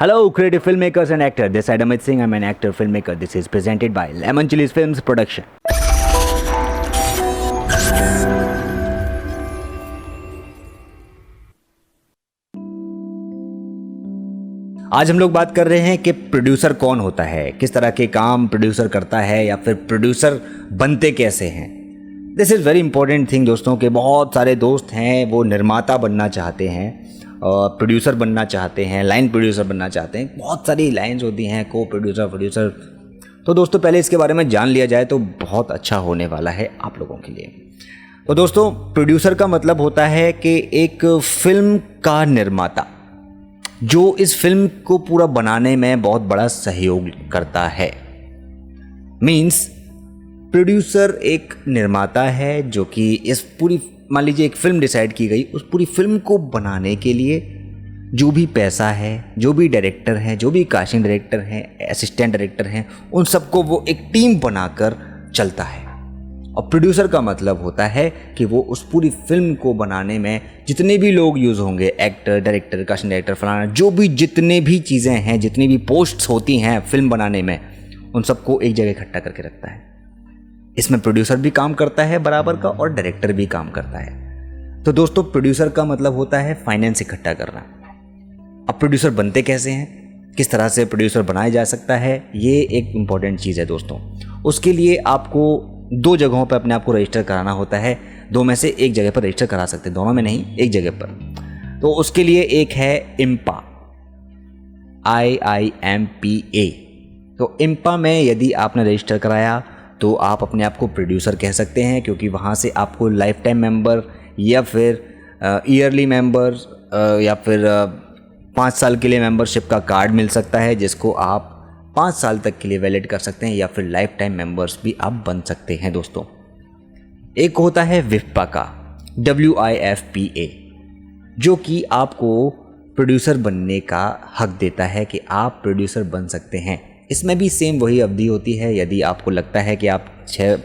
Hello, creative filmmakers and actors. This is Amit Singh. I'm an actor filmmaker. This is presented by Lemon Chilies Films Production. आज हम लोग बात कर रहे हैं कि प्रोड्यूसर कौन होता है, किस तरह के काम प्रोड्यूसर करता है या फिर प्रोड्यूसर बनते कैसे हैं। This is very important thing दोस्तों के बहुत सारे दोस्त हैं वो निर्माता बनना चाहते हैं, प्रोड्यूसर बनना चाहते हैं, लाइन प्रोड्यूसर बनना चाहते हैं। बहुत सारी लाइंस होती हैं, को प्रोड्यूसर। तो दोस्तों पहले इसके बारे में जान लिया जाए तो बहुत अच्छा होने वाला है आप लोगों के लिए। तो दोस्तों प्रोड्यूसर का मतलब होता है कि एक फिल्म का निर्माता जो इस फिल्म को पूरा बनाने में बहुत बड़ा सहयोग करता है। मीन्स प्रोड्यूसर एक निर्माता है जो कि इस पूरी, मान लीजिए एक फिल्म डिसाइड की गई, उस पूरी फिल्म को बनाने के लिए जो भी पैसा है, जो भी डायरेक्टर हैं, जो भी कास्टिंग डायरेक्टर हैं, असिस्टेंट डायरेक्टर हैं, उन सबको वो एक टीम बनाकर चलता है। और प्रोड्यूसर का मतलब होता है कि वो उस पूरी फिल्म को बनाने में जितने भी लोग यूज़ होंगे, एक्टर, डायरेक्टर, कास्टिंग डायरेक्टर, फलाना, जो भी जितने भी चीज़ें हैं, जितनी भी पोस्ट्स होती हैं फिल्म बनाने में, उन सबको एक जगह इकट्ठा करके रखता है। इसमें प्रोड्यूसर भी काम करता है बराबर का और डायरेक्टर भी काम करता है। तो दोस्तों प्रोड्यूसर का मतलब होता है फाइनेंस इकट्ठा करना। अब प्रोड्यूसर बनते कैसे हैं, किस तरह से प्रोड्यूसर बनाया जा सकता है, ये एक इम्पॉर्टेंट चीज़ है दोस्तों। उसके लिए आपको 2 जगहों पर अपने आप को रजिस्टर कराना होता है। 2 में से एक जगह पर रजिस्टर करा सकते हैं, दोनों में नहीं, एक जगह पर। तो उसके लिए एक है IMPA, IIMPA। तो IMPA में यदि आपने रजिस्टर कराया तो आप अपने आप को प्रोड्यूसर कह सकते हैं, क्योंकि वहाँ से आपको लाइफ टाइम मेंबर या फिर ईयरली मेंबर या फिर 5 साल के लिए मेंबरशिप का कार्ड मिल सकता है, जिसको आप 5 साल तक के लिए वैलिड कर सकते हैं, या फिर लाइफ टाइम मेंबर्स भी आप बन सकते हैं दोस्तों। एक होता है WIFPA का, WIFPA, जो कि आपको प्रोड्यूसर बनने का हक देता है कि आप प्रोड्यूसर बन सकते हैं। इसमें भी सेम वही अवधि होती है। यदि आपको लगता है कि आप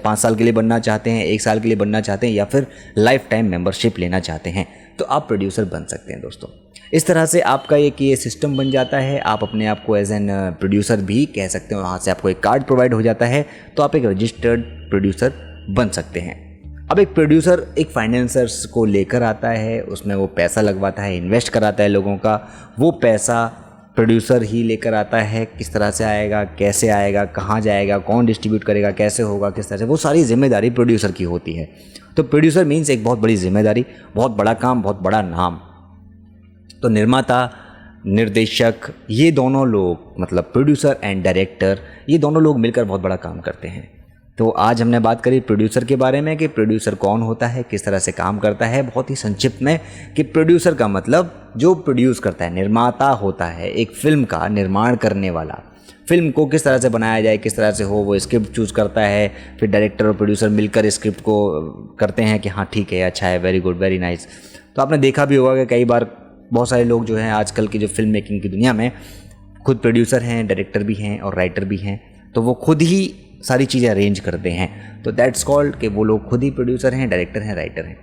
5 साल के लिए बनना चाहते हैं, 1 साल के लिए बनना चाहते हैं, या फिर लाइफ टाइम मेंबरशिप लेना चाहते हैं, तो आप प्रोड्यूसर बन सकते हैं दोस्तों। इस तरह से आपका एक ये सिस्टम बन जाता है। आप अपने आप को एज एन प्रोड्यूसर भी कह सकते हैं, वहाँ से आपको एक कार्ड प्रोवाइड हो जाता है, तो आप एक रजिस्टर्ड प्रोड्यूसर बन सकते हैं। अब एक प्रोड्यूसर एक फाइनेंसर्स को लेकर आता है, उसमें वो पैसा लगवाता है, इन्वेस्ट कराता है लोगों का। वो पैसा प्रोड्यूसर ही लेकर आता है। किस तरह से आएगा, कैसे आएगा, कहाँ जाएगा, कौन डिस्ट्रीब्यूट करेगा, कैसे होगा, किस तरह से, वो सारी जिम्मेदारी प्रोड्यूसर की होती है। तो प्रोड्यूसर मीन्स एक बहुत बड़ी जिम्मेदारी, बहुत बड़ा काम, बहुत बड़ा नाम। तो निर्माता, निर्देशक, ये दोनों लोग, मतलब प्रोड्यूसर एंड डायरेक्टर, ये दोनों लोग मिलकर बहुत बड़ा काम करते हैं। तो आज हमने बात करी प्रोड्यूसर के बारे में कि प्रोड्यूसर कौन होता है, किस तरह से काम करता है, बहुत ही संक्षिप्त में, कि प्रोड्यूसर का मतलब जो प्रोड्यूस करता है, निर्माता होता है एक फिल्म का निर्माण करने वाला। फिल्म को किस तरह से बनाया जाए, किस तरह से हो, वो स्क्रिप्ट चूज़ करता है, फिर डायरेक्टर और प्रोड्यूसर मिलकर स्क्रिप्ट को करते हैं कि हाँ ठीक है, अच्छा है, वेरी गुड, वेरी नाइस। तो आपने देखा भी होगा कि कई बार बहुत सारे लोग जो हैं आजकल की जो फिल्म मेकिंग की दुनिया में खुद प्रोड्यूसर हैं, डायरेक्टर भी हैं और राइटर भी हैं। तो वो खुद ही सारी चीज़ें अरेंज करते हैं। तो दैट्स कॉल्ड कि वो लोग खुद ही प्रोड्यूसर हैं, डायरेक्टर हैं, राइटर हैं,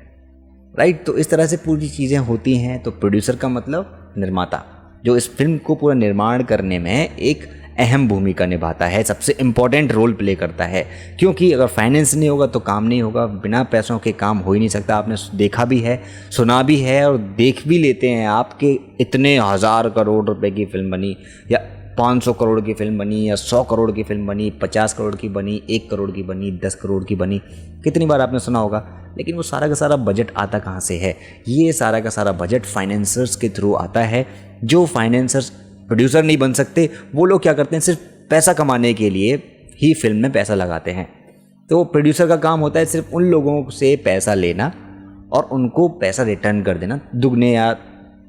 राइट। तो इस तरह से पूरी चीज़ें होती हैं। तो प्रोड्यूसर का मतलब निर्माता, जो इस फिल्म को पूरा निर्माण करने में एक अहम भूमिका निभाता है, सबसे इम्पॉर्टेंट रोल प्ले करता है। क्योंकि अगर फाइनेंस नहीं होगा तो काम नहीं होगा, बिना पैसों के काम हो ही नहीं सकता। आपने देखा भी है, सुना भी है और देख भी लेते हैं आपके इतने 1000 करोड़ रुपए की फिल्म बनी, या 500 करोड़ की फिल्म बनी, या 100 करोड़ की फिल्म बनी, 50 करोड़ की बनी, 1 करोड़ की बनी, 10 करोड़ की बनी, कितनी बार आपने सुना होगा। लेकिन वो सारा का सारा बजट आता कहाँ से है? ये सारा का सारा बजट फाइनेंसर्स के थ्रू आता है। जो फाइनेंसर्स प्रोड्यूसर नहीं बन सकते, वो लोग क्या करते हैं, सिर्फ पैसा कमाने के लिए ही फिल्म में पैसा लगाते हैं। तो प्रोड्यूसर का काम होता है सिर्फ उन लोगों से पैसा लेना और उनको पैसा रिटर्न कर देना, दुगने या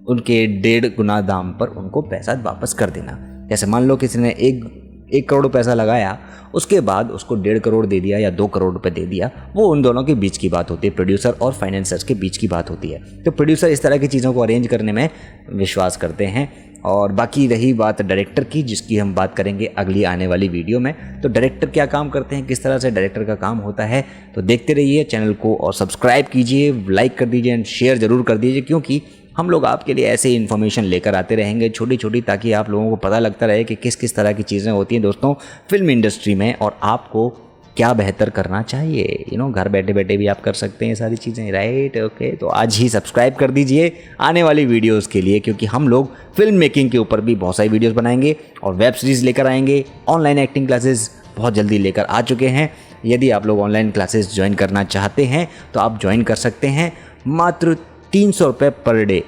उनके 1.5 गुना दाम पर उनको पैसा वापस कर देना। जैसे मान लो किसी ने 1 करोड़ पैसा लगाया, उसके बाद उसको 1.5 करोड़ दे दिया या 2 करोड़ रुपए दे दिया, वो उन दोनों के बीच की बात होती है, प्रोड्यूसर और फाइनेंसर्स के बीच की बात होती है। तो प्रोड्यूसर इस तरह की चीज़ों को अरेंज करने में विश्वास करते हैं। और बाकी रही बात डायरेक्टर की, जिसकी हम बात करेंगे अगली आने वाली वीडियो में। तो डायरेक्टर क्या काम करते हैं, किस तरह से डायरेक्टर का काम होता है, तो देखते रहिए चैनल को और सब्सक्राइब कीजिए, लाइक कर दीजिए एंड शेयर ज़रूर कर दीजिए, क्योंकि हम लोग आपके लिए ऐसे इन्फॉर्मेशन लेकर आते रहेंगे छोटी छोटी, ताकि आप लोगों को पता लगता रहे कि किस किस तरह की चीज़ें होती हैं दोस्तों फिल्म इंडस्ट्री में, और आपको क्या बेहतर करना चाहिए। घर बैठे बैठे भी आप कर सकते हैं ये सारी चीज़ें, राइट। ओके, तो आज ही सब्सक्राइब कर दीजिए आने वाली वीडियोस के लिए, क्योंकि हम लोग फिल्म मेकिंग के ऊपर भी बहुत सारी वीडियोस बनाएंगे और वेब सीरीज़ लेकर आएंगे। ऑनलाइन एक्टिंग क्लासेस बहुत जल्दी लेकर आ चुके हैं। यदि आप लोग ऑनलाइन क्लासेस ज्वाइन करना चाहते हैं तो आप ज्वाइन कर सकते हैं, मात्र 300 रुपये पर डे।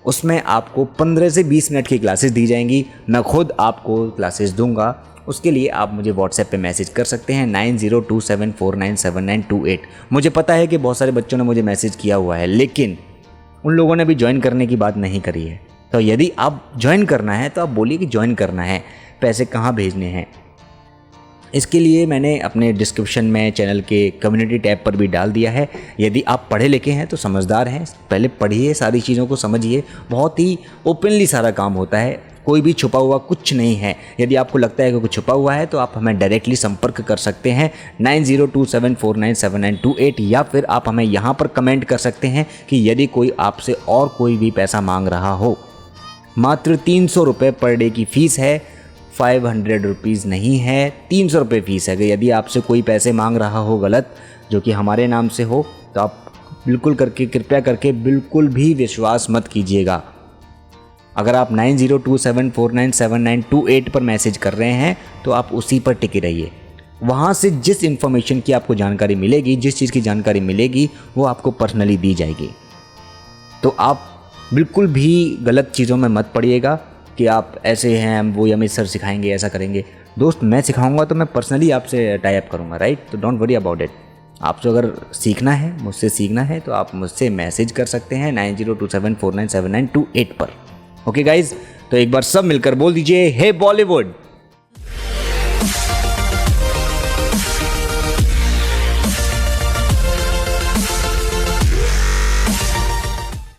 उसमें आपको 15 से 20 मिनट की क्लासेस दी जाएंगी। मैं खुद आपको क्लासेस दूंगा। उसके लिए आप मुझे व्हाट्सएप पे मैसेज कर सकते हैं 9027497928। मुझे पता है कि बहुत सारे बच्चों ने मुझे मैसेज किया हुआ है, लेकिन उन लोगों ने भी ज्वाइन करने की बात नहीं करी है। तो यदि आप ज्वाइन करना है तो आप बोलिए कि ज्वाइन करना है, पैसे कहाँ भेजने हैं। इसके लिए मैंने अपने डिस्क्रिप्शन में चैनल के कम्युनिटी टैब पर भी डाल दिया है। यदि आप पढ़े लिखे हैं तो समझदार हैं, पहले पढ़िए, सारी चीज़ों को समझिए। बहुत ही ओपनली सारा काम होता है, कोई भी छुपा हुआ कुछ नहीं है। यदि आपको लगता है कि कुछ छुपा हुआ है तो आप हमें डायरेक्टली संपर्क कर सकते हैं 9027497928, या फिर आप हमें यहाँ पर कमेंट कर सकते हैं कि यदि कोई आपसे और कोई भी पैसा मांग रहा हो। मात्र 300 रुपये पर डे की फ़ीस है, 500 रुपीज़ नहीं है, 300 रुपये फ़ीस है। यदि आपसे कोई पैसे मांग रहा हो गलत, जो कि हमारे नाम से हो, तो आप बिल्कुल करके, कृपया करके बिल्कुल भी विश्वास मत कीजिएगा। अगर आप 9027497928 पर मैसेज कर रहे हैं तो आप उसी पर टिके रहिए। वहाँ से जिस इन्फॉर्मेशन की आपको जानकारी मिलेगी, जिस चीज़ की जानकारी मिलेगी, वो आपको पर्सनली दी जाएगी। तो आप बिल्कुल भी गलत चीज़ों में मत पड़िएगा कि आप ऐसे हैं, वो अमित सर सिखाएंगे, ऐसा करेंगे। दोस्त, मैं सिखाऊंगा तो मैं पर्सनली आपसे टाई अप करूँगा, राइट। तो डोंट वरी अबाउट इट। आपसे अगर सीखना है, मुझसे सीखना है, तो आप मुझसे मैसेज कर सकते हैं 9027497928 पर। ओके गाइज, तो एक बार सब मिलकर बोल दीजिए, हे बॉलीवुड।